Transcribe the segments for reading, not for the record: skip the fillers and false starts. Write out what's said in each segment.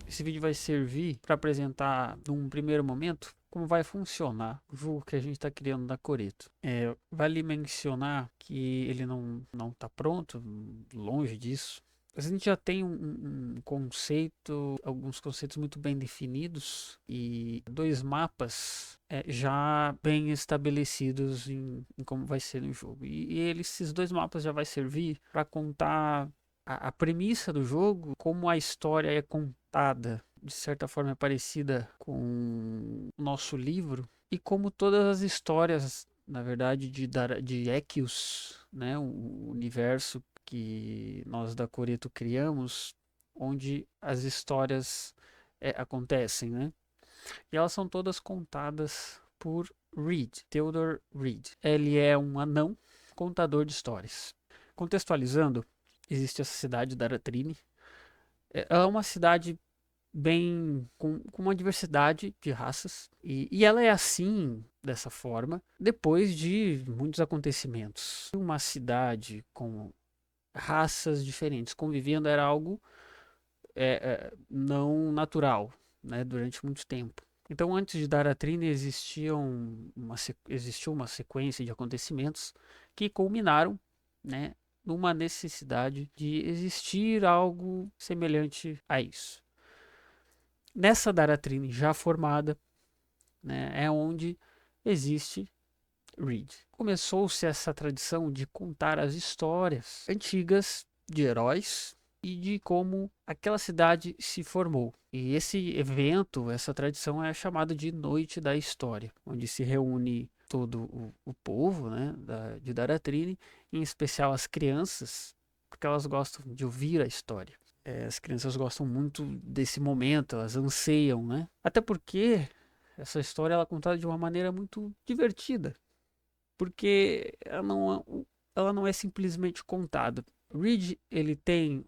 esse vídeo vai servir para apresentar, num primeiro momento, como vai funcionar o jogo que a gente está criando na Coreto. Vale mencionar que ele não está pronto, longe disso. A gente já tem um conceito, alguns conceitos muito bem definidos e 2 mapas já bem estabelecidos em como vai ser no jogo. E esses 2 mapas já vai servir para contar a premissa do jogo, como a história é contada, de certa forma é parecida com o nosso livro, e como todas as histórias, na verdade, de Echios, né, o universo que nós da Coreto criamos, onde as histórias acontecem, né? E elas são todas contadas por Reed, Theodore Reed. Ele é um anão contador de histórias. Contextualizando, existe essa cidade da Aratrine. Ela é uma cidade bem com uma diversidade de raças e ela é assim, dessa forma, depois de muitos acontecimentos. Uma cidade com raças diferentes convivendo era algo não natural, né, durante muito tempo. Então, antes de Daratrine existiu uma sequência de acontecimentos que culminaram, né, numa necessidade de existir algo semelhante a isso. Nessa Daratrine já formada, né, é onde existe Reed. Começou-se essa tradição de contar as histórias antigas de heróis e de como aquela cidade se formou. E esse evento, essa tradição é chamada de Noite da História, onde se reúne todo o povo, né, de Daratrine, em especial as crianças, porque elas gostam de ouvir a história. As crianças gostam muito desse momento, elas anseiam, né? Até porque essa história ela é contada de uma maneira muito divertida, porque ela não é simplesmente contada. Reed ele tem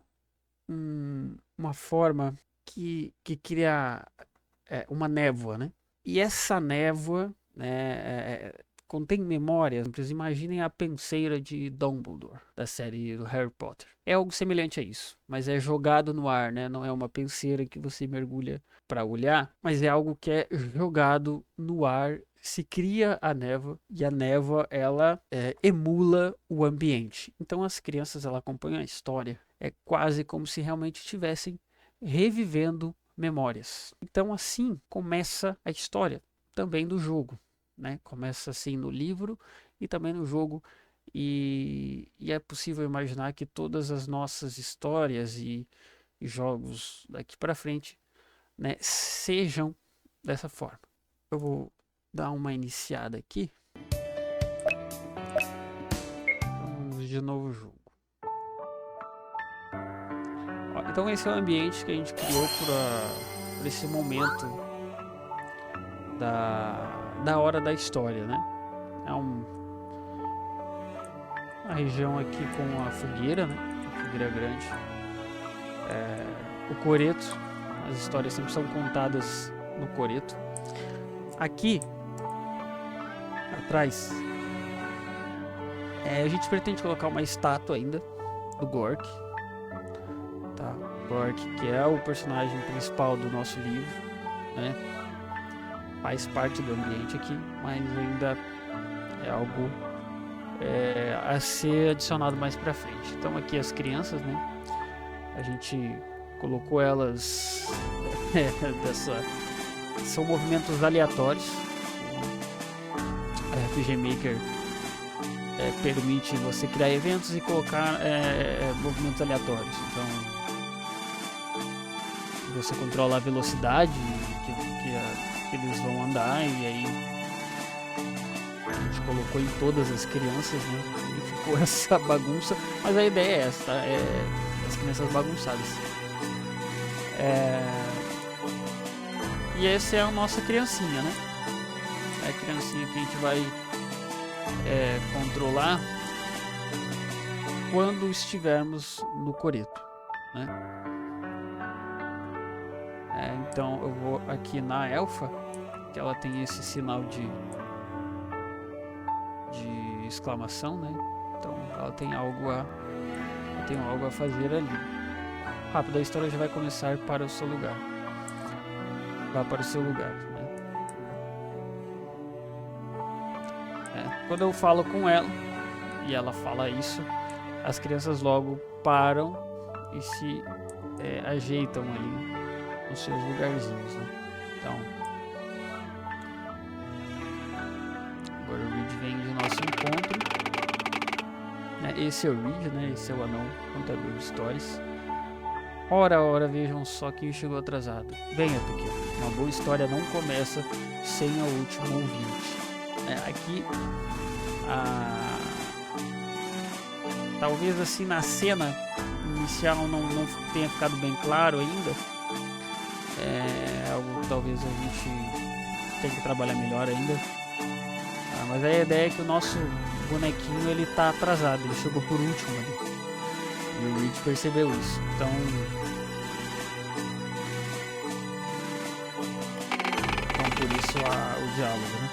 uma forma que cria uma névoa, né? E essa névoa, né, contém memórias. Imaginem a penseira de Dumbledore, da série do Harry Potter. É algo semelhante a isso, mas é jogado no ar, né? Não é uma penseira que você mergulha para olhar, mas é algo que é jogado no ar. Se cria a névoa e a névoa ela emula o ambiente. Então as crianças ela acompanham a história. É quase como se realmente estivessem revivendo memórias. Então assim começa a história também do jogo, né? Começa assim no livro e também no jogo e é possível imaginar que todas as nossas histórias e jogos daqui para frente, né, sejam dessa forma. Eu vou dar uma iniciada aqui. Vamos de novo o jogo. Então esse é o ambiente que a gente criou para esse momento da hora da história, né? É uma região aqui com a fogueira, né? A fogueira grande. O coreto. As histórias sempre são contadas no coreto. Aqui atrás a gente pretende colocar uma estátua ainda do Gork, tá? Gork, que é o personagem principal do nosso livro, né? Faz parte do ambiente aqui, mas ainda é algo a ser adicionado mais pra frente. Então aqui as crianças, né? A gente colocou elas são movimentos aleatórios. A RPG Maker permite você criar eventos e colocar movimentos aleatórios. Então você controla a velocidade que eles vão andar e aí a gente colocou em todas as crianças, né? E ficou essa bagunça, mas a ideia é essa, tá? As crianças bagunçadas. E essa é a nossa criancinha, né? É a criancinha que a gente vai controlar quando estivermos no coreto, né? Então eu vou aqui na elfa, que ela tem esse sinal de exclamação, né? Então ela tem algo a fazer ali. Rápido, a história já vai começar para o seu lugar. vá para o seu lugar, né? Quando eu falo com ela e ela fala isso, as crianças logo param e se ajeitam ali nos seus lugarzinhos, né? Então, agora o Reed vem de nosso encontro. Esse é o Reed, né? Esse é o anão contador de histórias. Ora, vejam só quem chegou atrasado. Venha, pequeno. Uma boa história não começa sem o último ouvinte. Aqui, talvez assim na cena inicial não tenha ficado bem claro ainda. É algo que talvez a gente tenha que trabalhar melhor ainda. Mas a ideia é que o nosso bonequinho ele tá atrasado, ele chegou por último ali. E o Reed percebeu isso. Então por isso o diálogo, né?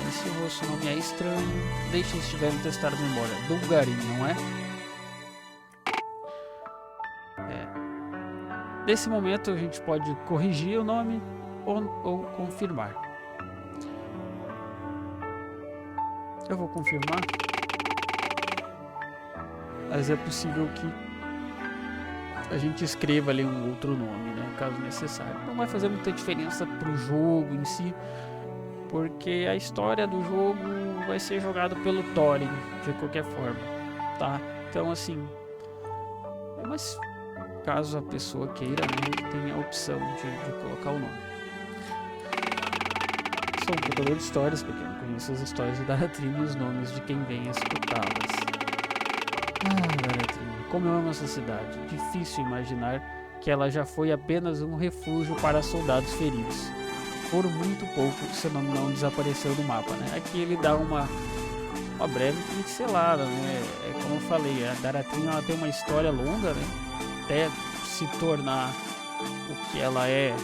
Esse rosto não me é estranho. Deixe se tiver testado a memória. Dulgarim, não é? Nesse momento a gente pode corrigir o nome ou confirmar. Eu vou confirmar. Mas é possível que a gente escreva ali um outro nome, né? Caso necessário. Não vai fazer muita diferença pro jogo em si, porque a história do jogo vai ser jogada pelo Thorin de qualquer forma, tá? Então assim, mas caso a pessoa queira, né, tem a opção de colocar o nome. Sou um contador de histórias, porque eu não conheço as histórias de Darathrim e os nomes de quem vem escutá-las. Darathrim, como eu amo essa cidade. Difícil imaginar que ela já foi apenas um refúgio para soldados feridos. Por muito pouco, seu nome não desapareceu do mapa, né? Aqui ele dá uma breve pincelada, né? Como eu falei, a Darathrim ela tem uma história longa, né? Até se tornar o que ela é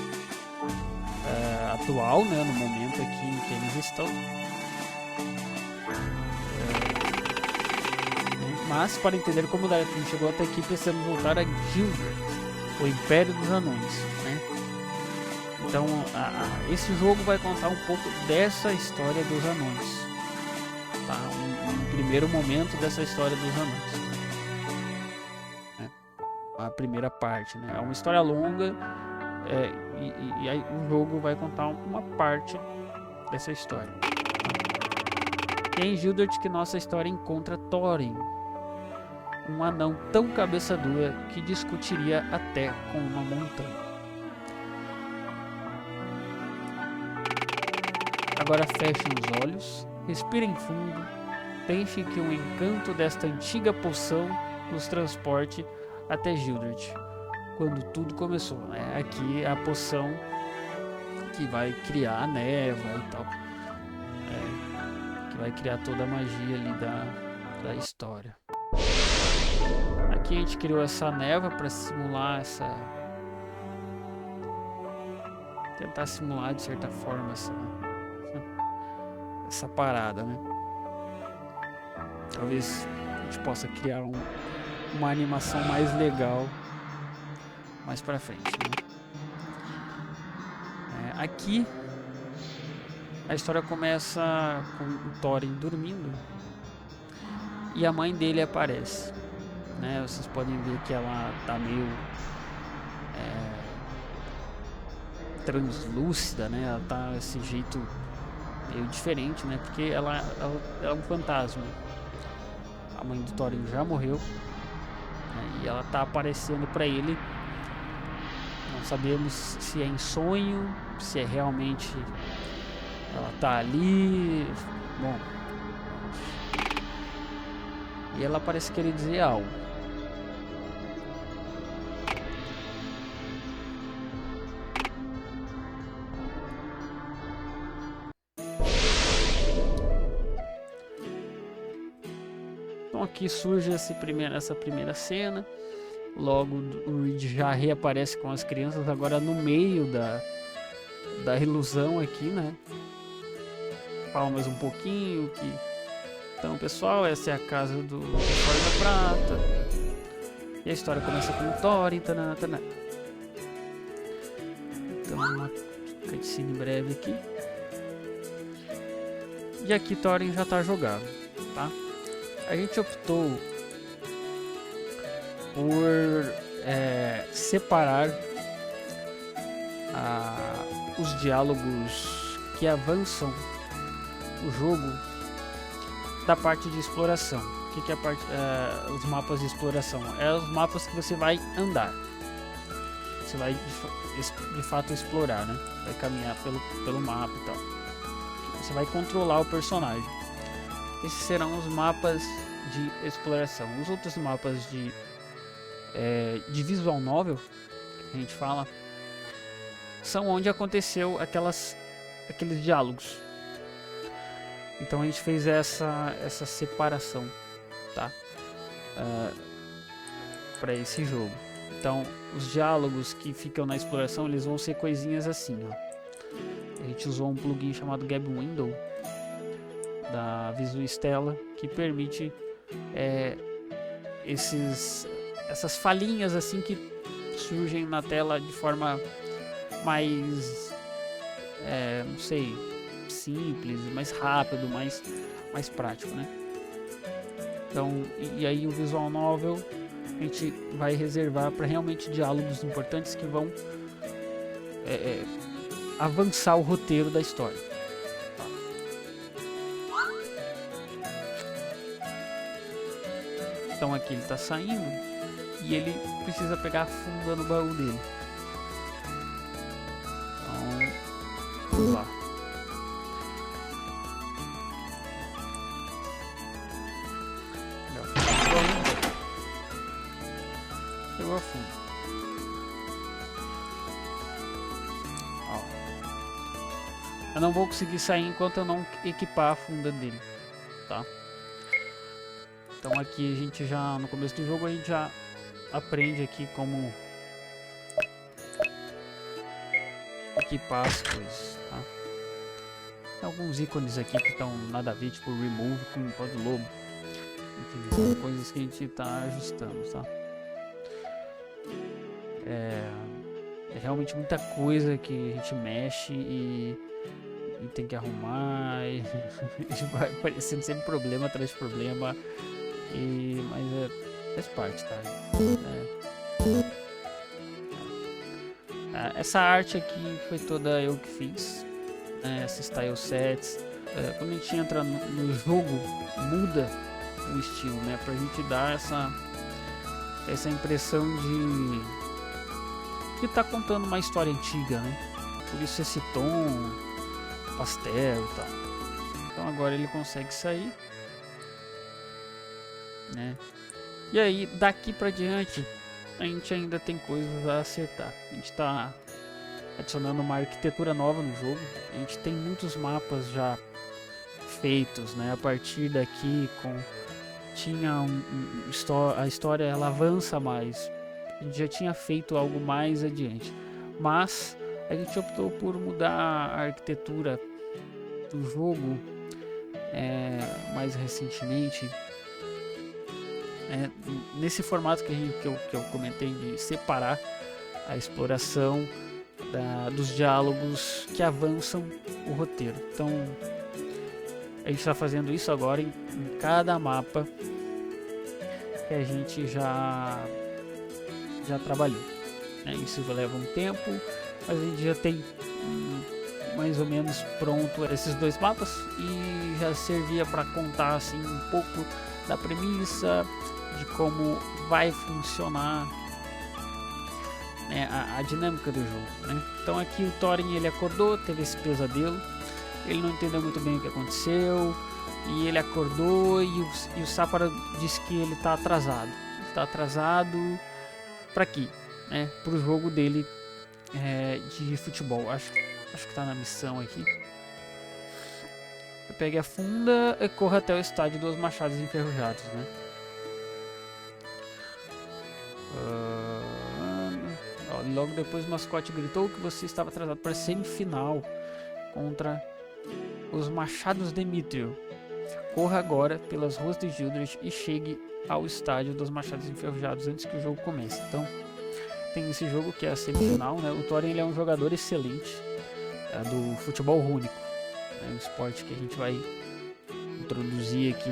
atual, né? No momento aqui em que eles estão. Mas para entender como Darathrim chegou até aqui, precisamos voltar a Gilgalad, o Império dos Anões, né? Então, esse jogo vai contar um pouco dessa história dos anões, tá? Um primeiro momento dessa história dos anões, né? A primeira parte, né? É uma história longa, e aí o jogo vai contar uma parte dessa história. E é em Gilgalad que nossa história encontra Thorin, um anão tão cabeça dura que discutiria até com uma montanha. Agora fechem os olhos, respirem fundo, deixem que o encanto desta antiga poção nos transporte até Gilgalad, quando tudo começou, né? Aqui é a poção que vai criar a névoa e tal, que vai criar toda a magia ali da história. Aqui a gente criou essa névoa para simular tentar simular de certa forma essa parada, né? Talvez a gente possa criar uma animação mais legal mais pra frente, né? Aqui a história começa com o Thorin dormindo e a mãe dele aparece, né? Vocês podem ver que ela tá meio translúcida, né? Ela tá desse jeito meio diferente, né? Porque ela é um fantasma. A mãe do Thorin já morreu, né? E ela tá aparecendo pra ele. Não sabemos se é em sonho, se é realmente ela tá ali. Bom, e ela parece querer dizer algo. Então aqui surge essa primeira cena. Logo o Reed já reaparece com as crianças agora no meio da ilusão aqui, né? Fala mais um pouquinho que... Então pessoal, essa é a casa do Fora da Prata. E a história começa com o Thorin. Então uma cutscene breve aqui. E aqui Thorin já está jogado, tá? A gente optou por separar os diálogos que avançam o jogo da parte de exploração. O que é a parte, os mapas de exploração? É os mapas que você vai andar. Você vai de fato explorar, né? Vai caminhar pelo mapa e tal. Você vai controlar o personagem. Esses serão os mapas de exploração. Os outros mapas de visual novel, que a gente fala, são onde aconteceu aqueles diálogos. Então a gente fez essa separação, tá? Para esse jogo. Então os diálogos que ficam na exploração, eles vão ser coisinhas assim, ó. A gente usou um plugin chamado Gab Window da Visual Stella, que permite essas falhinhas assim que surgem na tela de forma mais, não sei, simples, mais rápido, mais prático, né? Então, e aí o Visual Novel a gente vai reservar para realmente diálogos importantes que vão avançar o roteiro da história. Então aqui ele está saindo e ele precisa pegar a funda no baú dele. Então, vamos lá. Pegou a funda. Ó. Eu não vou conseguir sair enquanto eu não equipar a funda dele, tá? Então aqui a gente já, no começo do jogo, a gente já aprende aqui como equipar as coisas, tá? Tem alguns ícones aqui que estão nada a ver, tipo remove com o pó do lobo. Enfim, são coisas que a gente tá ajustando, tá? É realmente muita coisa que a gente mexe e tem que arrumar e vai aparecendo sempre problema atrás de problema. Mas faz parte, tá? Essa arte aqui foi toda eu que fiz, né? Essa style sets. Quando a gente entra no jogo, muda o estilo, né? Pra gente dar essa impressão de tá contando uma história antiga, né? Por isso esse tom pastel e tal. Então agora ele consegue sair, né? E aí daqui pra diante a gente ainda tem coisas a acertar. A gente tá adicionando uma arquitetura nova no jogo. A gente tem muitos mapas já feitos, né? A partir daqui a história ela avança mais. A gente já tinha feito algo mais adiante, mas a gente optou por mudar a arquitetura do jogo mais recentemente. Nesse formato que eu comentei, de separar a exploração dos diálogos que avançam o roteiro. Então a gente está fazendo isso agora em cada mapa que a gente já trabalhou, né? Isso leva um tempo, mas a gente já tem mais ou menos pronto esses dois mapas e já servia para contar assim um pouco da premissa, de como vai funcionar, né, a dinâmica do jogo, né? Então aqui o Thorin, ele acordou, teve esse pesadelo, ele não entendeu muito bem o que aconteceu e ele acordou e o Sappara disse que ele está atrasado. Ele está atrasado para quê? Né? Para o jogo dele de futebol. Acho que tá na missão aqui. Pegue a funda e corra até o estádio dos Machados Enferrujados, né? Logo depois o mascote gritou que você estava atrasado para a semifinal contra os Machados de Mithril. Corra agora pelas ruas de Gildred e chegue ao estádio dos Machados Enferrujados antes que o jogo comece. Então tem esse jogo que é a semifinal, né? O Thorin, ele é um jogador excelente, do futebol único, né? Um esporte que a gente vai introduzir aqui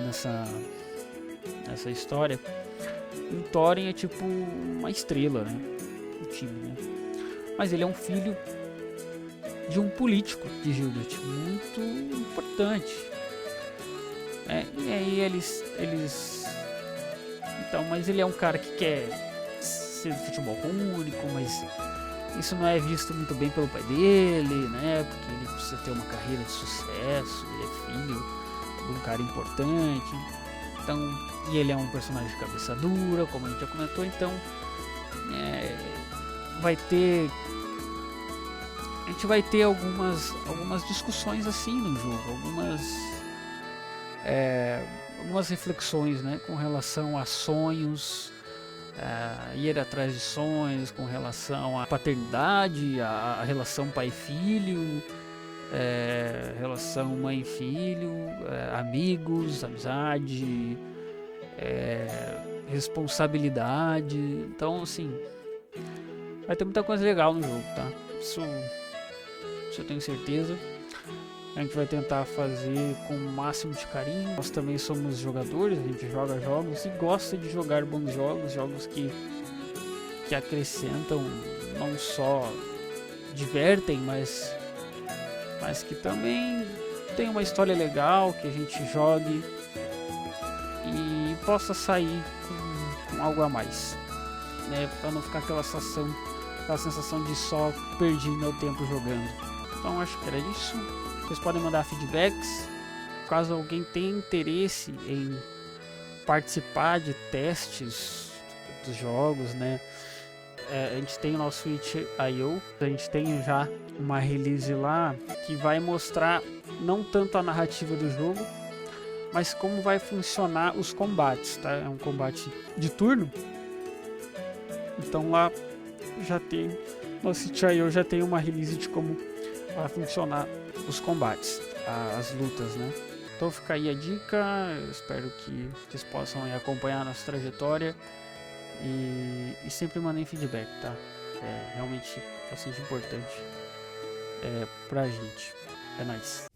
nessa história. O Thorin é tipo uma estrela, né? Do time, né? Mas ele é um filho de um político de Gilgalad, muito importante. E aí eles... Então, mas ele é um cara que quer ser do futebol único, mas isso não é visto muito bem pelo pai dele, né? Porque ele precisa ter uma carreira de sucesso, ele é filho de um cara importante. Então, e ele é um personagem de cabeça dura, como a gente já comentou, então a gente vai ter algumas discussões assim no jogo, algumas reflexões, né, com relação a sonhos, ir atrás de sonhos, com relação à paternidade, a relação pai-filho, relação mãe-filho, amigos, amizade, responsabilidade. Então, assim, vai ter muita coisa legal no jogo, tá? Isso eu tenho certeza. A gente vai tentar fazer com o máximo de carinho. Nós também somos jogadores, a gente joga jogos e gosta de jogar bons jogos que acrescentam, não só divertem, mas que também tem uma história legal, que a gente jogue e possa sair com algo a mais, né? Para não ficar aquela sensação de só perdi meu tempo jogando. Então acho que era isso. Vocês podem mandar feedbacks, caso alguém tenha interesse em participar de testes dos jogos, né? A gente tem o nosso itch.io, a gente tem já uma release lá que vai mostrar não tanto a narrativa do jogo, mas como vai funcionar os combates, tá? É um combate de turno, então lá já tem, nosso itch.io já tem uma release de como vai funcionar os combates, as lutas, né? Então fica aí a dica, eu espero que vocês possam aí acompanhar a nossa trajetória e sempre mandem feedback, tá? É realmente bastante importante pra gente. É nóis.